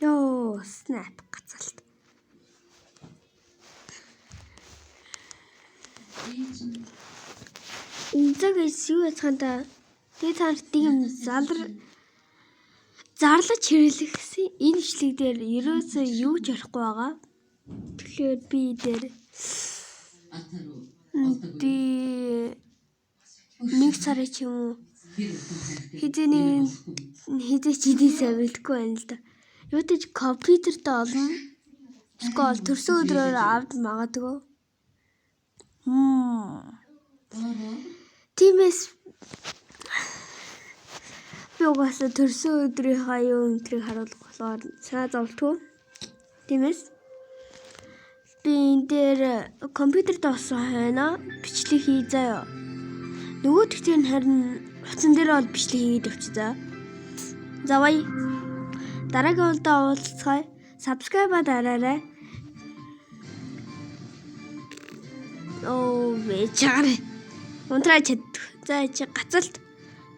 Ёо, снайп гацалт. Энэ цаг юу яцгаанда тэгээ та нарт тийм зарлаж хэрэглэсэн энэ ишлэг дээр ерөөсөө юу ч ярихгүй байгаа. Тэгэхээр би дээр нэг сарын ч юм уу хизээ ч идээсээ бэлдэхгүй байна л да. Юутай ч компьютертэй олно. Скол төрсөн өдрөөр авд магадгүй. Тиймээс би угаасаа төрсөн өдрийнхаа юу өнтрийг харуулах болохоор санаа зовлтгүй. Тиймээс би энэ дээр компьютерт олсон хойно бичлэг хий заяа. Нөгөө тэгтэр нь харин утсан дээр бол бичлэг хийгээд явчихъя. За бай. Дараагийн удаа уулзцгаая. Subscribe дараарай. Оо, вечер. Унтраач. За чи гацалт.